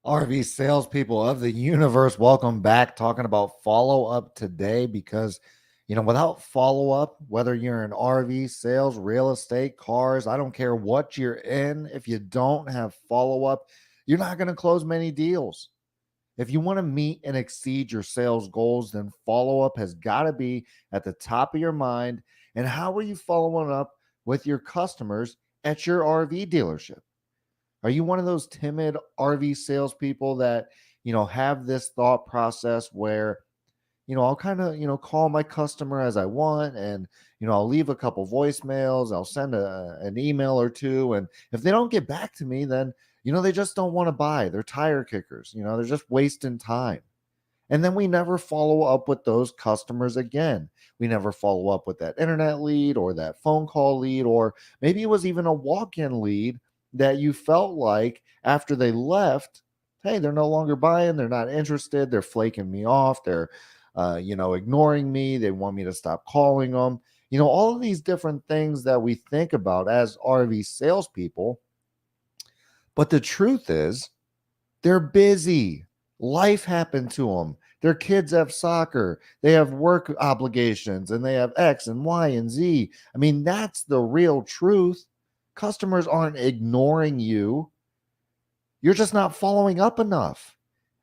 RV salespeople of the universe, welcome back. Talking about follow up today because, without follow up, whether you're in RV sales, real estate, cars, I don't care what you're in, if you don't have follow up, you're not going to close many deals. If you want to meet and exceed your sales goals, then follow up has got to be at the top of your mind. And how are you following up with your customers at your RV dealership? Are you one of those timid RV salespeople that, have this thought process where, I'll kind of, call my customer as I want and, I'll leave a couple voicemails, I'll send an email or two. And if they don't get back to me, then, they just don't want to buy. They're tire kickers, they're just wasting time. And then we never follow up with those customers again. We never follow up with that internet lead or that phone call lead, or maybe it was even a walk in lead that you felt like after they left, hey, they're no longer buying, they're not interested, they're flaking me off, they're, ignoring me, they want me to stop calling them. All of these different things that we think about as RV salespeople. But the truth is, they're busy. Life happened to them. Their kids have soccer. They have work obligations and they have X and Y and Z. I mean, that's the real truth. Customers aren't ignoring you. You're just not following up enough.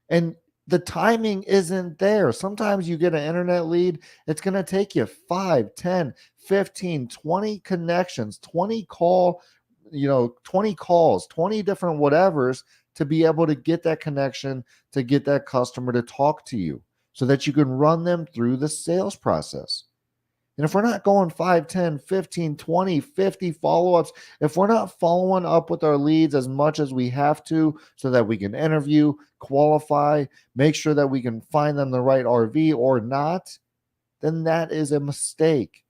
And the timing isn't there. Sometimes you get an internet lead, it's going to take you 5, 10, 15, 20 connections, 20 calls, 20 different whatevers to be able to get that connection, to get that customer to talk to you so that you can run them through the sales process. And if we're not going 5, 10, 15, 20, 50 follow ups, if we're not following up with our leads as much as we have to so that we can interview, qualify, make sure that we can find them the right RV or not, then that is a mistake.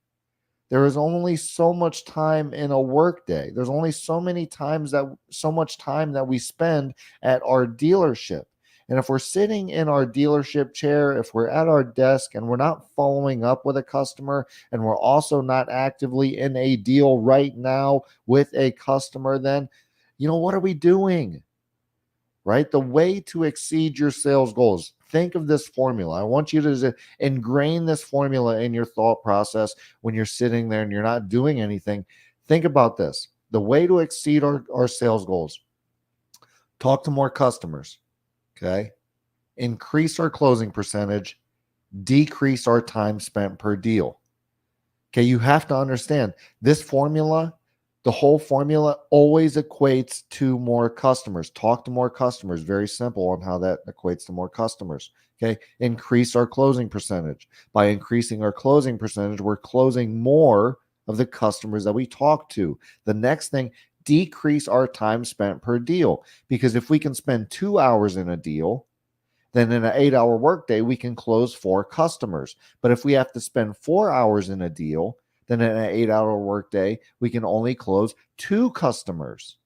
There is only so much time in a workday. There's only so much time that we spend at our dealership. And if we're sitting in our dealership chair, if we're at our desk and we're not following up with a customer, and we're also not actively in a deal right now with a customer, then, what are we doing? Right? The way to exceed your sales goals. Think of this formula. I want you to ingrain this formula in your thought process when you're sitting there and you're not doing anything. Think about this. The way to exceed our sales goals: talk to more customers, okay? Increase our closing percentage, decrease our time spent per deal. Okay, you have to understand this formula. The whole formula always equates to more customers. Talk to more customers. Very simple on how that equates to more customers. Okay. Increase our closing percentage. By increasing our closing percentage, we're closing more of the customers that we talk to. The next thing, decrease our time spent per deal. Because if we can spend 2 hours in a deal, then in an 8 hour workday, we can close 4 customers. But if we have to spend 4 hours in a deal, then in an 8 hour workday, we can only close 2 customers.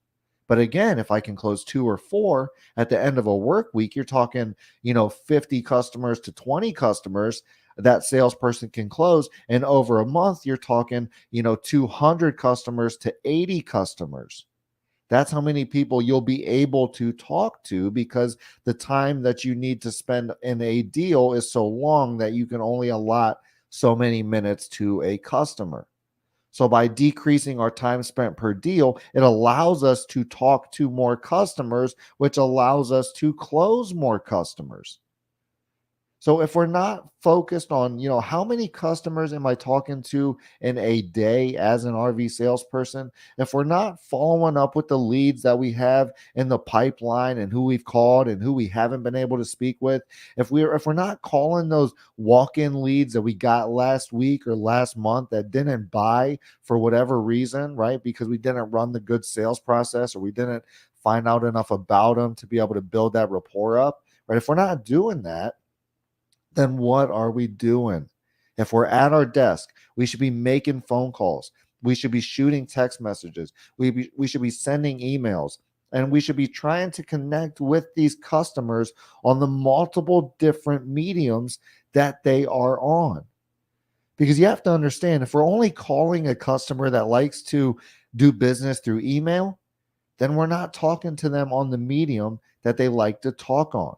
But again, if I can close 2 or 4 at the end of a work week, you're talking, 50 customers to 20 customers that salesperson can close. And over a month, you're talking, 200 customers to 80 customers. That's how many people you'll be able to talk to, because the time that you need to spend in a deal is so long that you can only allot so many minutes to a customer. So by decreasing our time spent per deal, it allows us to talk to more customers, which allows us to close more customers. So if we're not focused on, how many customers am I talking to in a day as an RV salesperson, if we're not following up with the leads that we have in the pipeline and who we've called and who we haven't been able to speak with, if we're not calling those walk-in leads that we got last week or last month that didn't buy for whatever reason, right? Because we didn't run the good sales process, or we didn't find out enough about them to be able to build that rapport up, right? If we're not doing that, then what are we doing? If we're at our desk, we should be making phone calls. We should be shooting text messages. We should be sending emails. And we should be trying to connect with these customers on the multiple different mediums that they are on. Because you have to understand, if we're only calling a customer that likes to do business through email, then we're not talking to them on the medium that they like to talk on.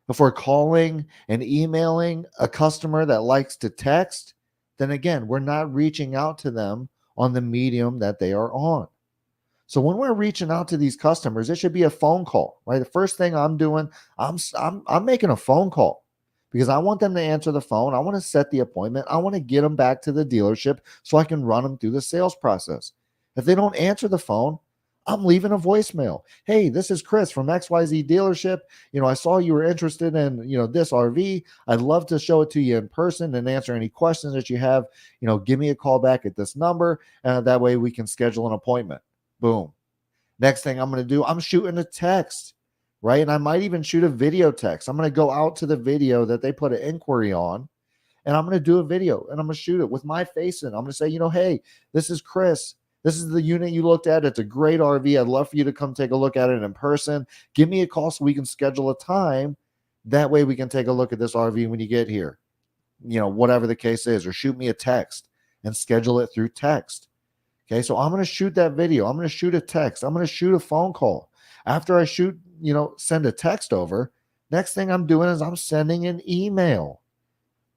If we're calling and emailing a customer that likes to text, then again, we're not reaching out to them on the medium that they are on. So when we're reaching out to these customers, it should be a phone call, right? The first thing I'm doing, I'm making a phone call because I want them to answer the phone. I want to set the appointment. I want to get them back to the dealership so I can run them through the sales process. If they don't answer the phone, I'm leaving a voicemail. Hey, this is Chris from XYZ dealership. I saw you were interested in, this RV. I'd love to show it to you in person and answer any questions that you have. Give me a call back at this number. That way we can schedule an appointment. Boom. Next thing I'm going to do, I'm shooting a text, right? And I might even shoot a video text. I'm going to go out to the video that they put an inquiry on, and I'm going to do a video and I'm going to shoot it with my face in. I'm going to say, hey, this is Chris. This is the unit you looked at. It's a great RV. I'd love for you to come take a look at it in person. Give me a call so we can schedule a time. That way we can take a look at this RV when you get here, whatever the case is, or shoot me a text and schedule it through text. Okay, so I'm going to shoot that video. I'm going to shoot a text. I'm going to shoot a phone call. After I shoot, send a text over, next thing I'm doing is I'm sending an email,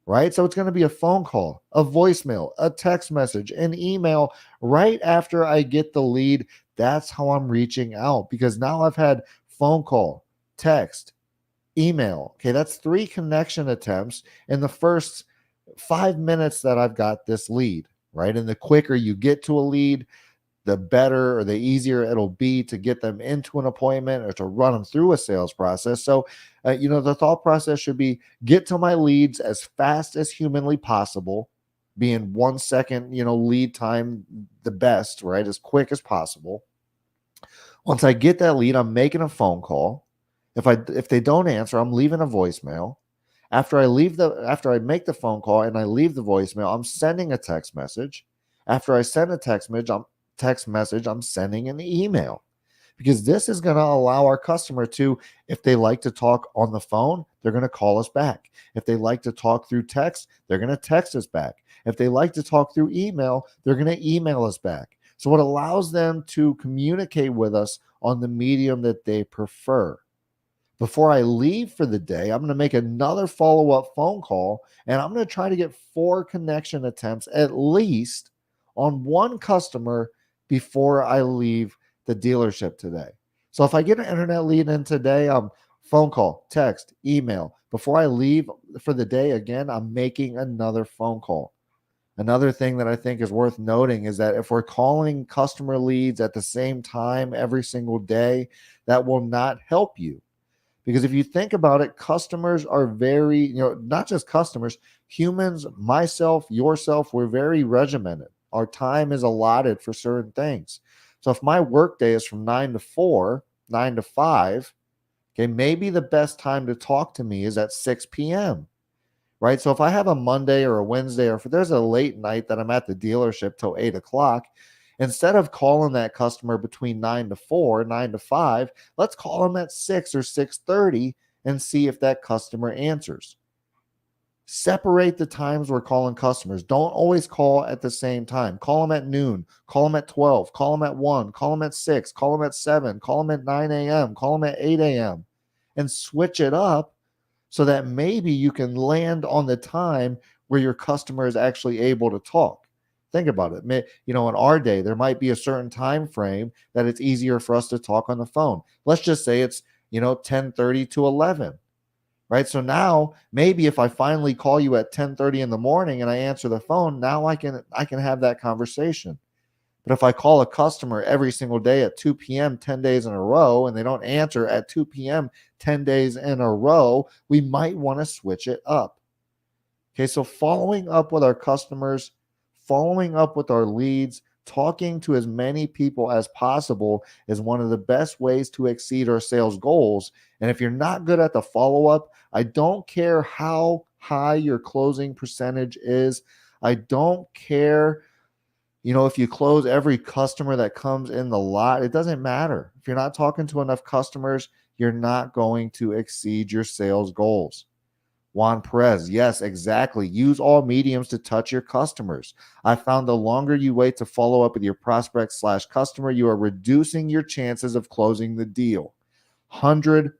right? So it's going to be a phone call, a voicemail, a text message, an email right after I get the lead. That's how I'm reaching out because now I've had phone call, text, email. Okay, that's 3 connection attempts in the first 5 minutes that I've got this lead. Right. And the quicker you get to a lead, the better or the easier it'll be to get them into an appointment or to run them through a sales process. So, the thought process should be get to my leads as fast as humanly possible, being 1 second, lead time, the best, right? As quick as possible. Once I get that lead, I'm making a phone call. If they don't answer, I'm leaving a voicemail. After I make the phone call and I leave the voicemail, I'm sending a text message. After I send a text message, I'm sending an email because this is going to allow our customer to, if they like to talk on the phone, they're going to call us back. If they like to talk through text, they're going to text us back. If they like to talk through email, they're going to email us back. So it allows them to communicate with us on the medium that they prefer. Before I leave for the day, I'm going to make another follow-up phone call, and I'm going to try to get 4 connection attempts at least on one customer before I leave the dealership today. So if I get an internet lead in today, phone call, text, email. Before I leave for the day, again, I'm making another phone call. Another thing that I think is worth noting is that if we're calling customer leads at the same time every single day, that will not help you. Because if you think about it, customers are very, not just customers, humans, myself, yourself, we're very regimented. Our time is allotted for certain things. So if my work day is from 9 to 4, 9 to 5, okay, maybe the best time to talk to me is at 6 p.m., right? So if I have a Monday or a Wednesday, or if there's a late night that I'm at the dealership till 8 o'clock, instead of calling that customer between 9 to 4, 9 to 5, let's call them at 6 or 6:30 and see if that customer answers. Separate the times we're calling customers. Don't always call at the same time. Call them at noon, call them at 12, call them at 1, call them at 6, call them at 7, call them at 9 a.m., call them at 8 a.m., and switch it up so that maybe you can land on the time where your customer is actually able to talk. Think about it. In our day, there might be a certain time frame that it's easier for us to talk on the phone. Let's just say it's, 10:30 to 11, right? So now maybe if I finally call you at 10:30 in the morning and I answer the phone, now I can have that conversation. But if I call a customer every single day at 2 p.m., 10 days in a row, and they don't answer at 2 p.m., 10 days in a row, we might want to switch it up. Okay, so following up with our customers, following up with our leads, talking to as many people as possible is one of the best ways to exceed our sales goals. And if you're not good at the follow-up, I don't care how high your closing percentage is. I don't care, if you close every customer that comes in the lot, it doesn't matter. If you're not talking to enough customers, you're not going to exceed your sales goals. Juan Perez, yes, exactly. Use all mediums to touch your customers. I found the longer you wait to follow up with your prospect slash customer, you are reducing your chances of closing the deal. 100%,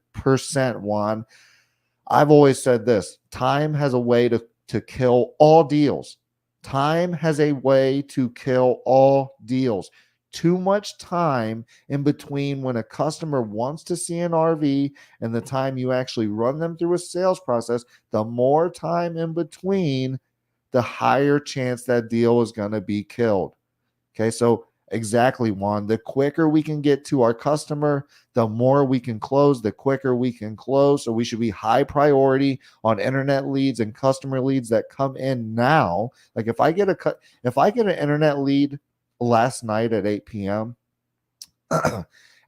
Juan. I've always said this: time has a way to kill all deals. Time has a way to kill all deals. Too much time in between when a customer wants to see an RV and the time you actually run them through a sales process, the more time in between, the higher chance that deal is going to be killed. Okay, so exactly, Juan. The quicker we can get to our customer, the more we can close, the quicker we can close. So we should be high priority on internet leads and customer leads that come in now. Like if I get an internet lead last night at 8 p.m.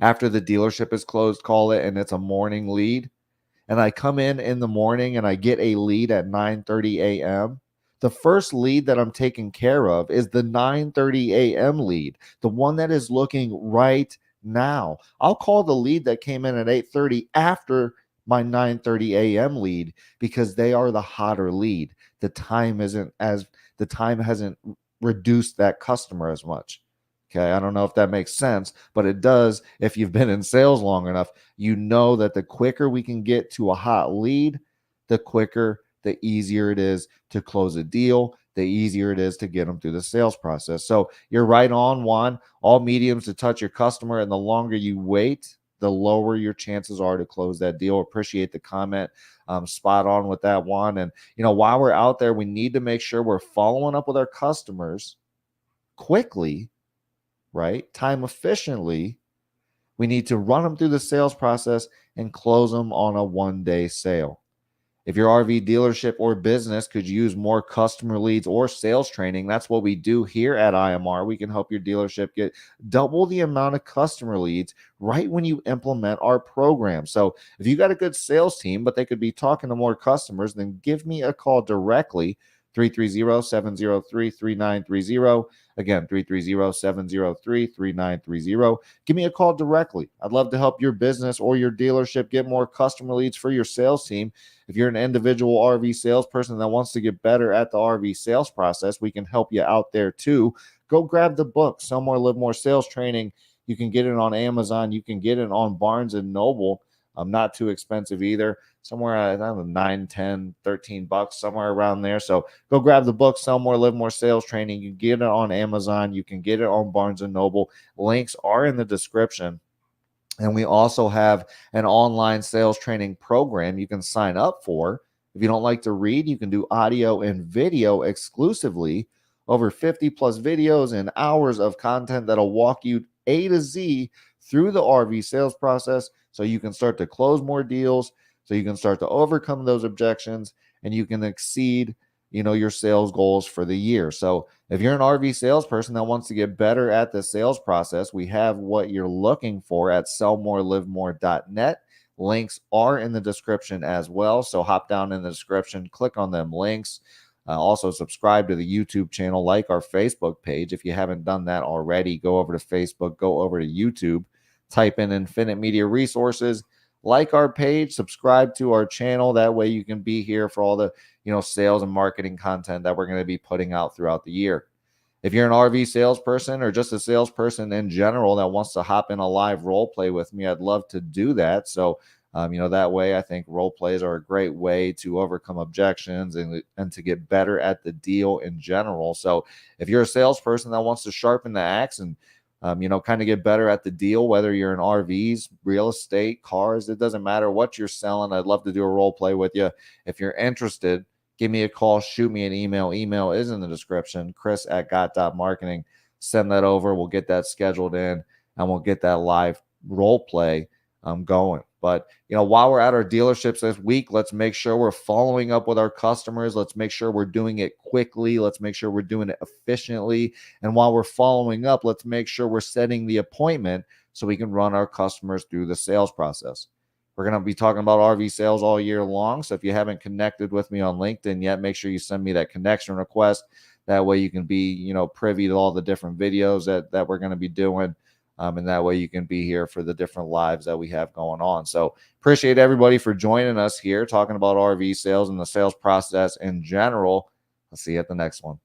after the dealership is closed, call it, and it's a morning lead, and I come in the morning and I get a lead at 9:30 a.m., the first lead that I'm taking care of is the 9:30 a.m. lead, the one that is looking right now. I'll call the lead that came in at 8:30 after my 9:30 a.m. lead because they are the hotter lead. The time hasn't reduced that customer as much. Okay, I don't know if that makes sense, but it does if you've been in sales long enough. You know that the quicker we can get to a hot lead, the quicker, the easier it is to close a deal, the easier it is to get them through the sales process. So you're right on, Juan. All mediums to touch your customer, and the longer you wait, the lower your chances are to close that deal. Appreciate the comment. Spot on with that, Juan. And while we're out there, we need to make sure we're following up with our customers quickly, right? Time efficiently. We need to run them through the sales process and close them on a one-day sale. If your RV dealership or business could use more customer leads or sales training, that's what we do here at IMR. We can help your dealership get double the amount of customer leads right when you implement our program. So if you got a good sales team, but they could be talking to more customers, then give me a call directly, 330-703-3930. Again, 330-703-3930. Give me a call directly. I'd love to help your business or your dealership get more customer leads for your sales team. If you're an individual RV salesperson that wants to get better at the RV sales process, we can help you out there too. Go grab the book, Sell More, Live More Sales Training. You can get it on Amazon. You can get it on Barnes and Noble. Not too expensive either. Somewhere, I don't know, 9, 10, 13 bucks, somewhere around there. So go grab the book, Sell More, Live More Sales Training. You can get it on Amazon. You can get it on Barnes and Noble. Links are in the description. And we also have an online sales training program you can sign up for. If you don't like to read, you can do audio and video exclusively. Over 50 plus videos and hours of content that'll walk you A to Z through the RV sales process so you can start to close more deals, so you can start to overcome those objections, and you can exceed your sales goals for the year. So if you're an RV salesperson that wants to get better at the sales process, we have what you're looking for at sellmorelivemore.net. Links are in the description as well. So hop down in the description, click on them links. Also subscribe to the YouTube channel, like our Facebook page. If you haven't done that already, go over to Facebook, go over to YouTube, type in Infinite Media Resources, like our page, subscribe to our channel. That way you can be here for all the sales and marketing content that we're going to be putting out throughout the year. If you're an RV salesperson or just a salesperson in general that wants to hop in a live role play with me, I'd love to do that. So, that way I think role plays are a great way to overcome objections and to get better at the deal in general. So if you're a salesperson that wants to sharpen the axe and kind of get better at the deal, whether you're in RVs, real estate, cars, it doesn't matter what you're selling. I'd love to do a role play with you. If you're interested, give me a call, shoot me an email. Email is in the description, chris@got.marketing. Send that over. We'll get that scheduled in and we'll get that live role play going. But, while we're at our dealerships this week, let's make sure we're following up with our customers. Let's make sure we're doing it quickly. Let's make sure we're doing it efficiently. And while we're following up, let's make sure we're setting the appointment so we can run our customers through the sales process. We're going to be talking about RV sales all year long. So if you haven't connected with me on LinkedIn yet, make sure you send me that connection request. That way you can be, privy to all the different videos that we're going to be doing. And that way you can be here for the different lives that we have going on. So appreciate everybody for joining us here, talking about RV sales and the sales process in general. I'll see you at the next one.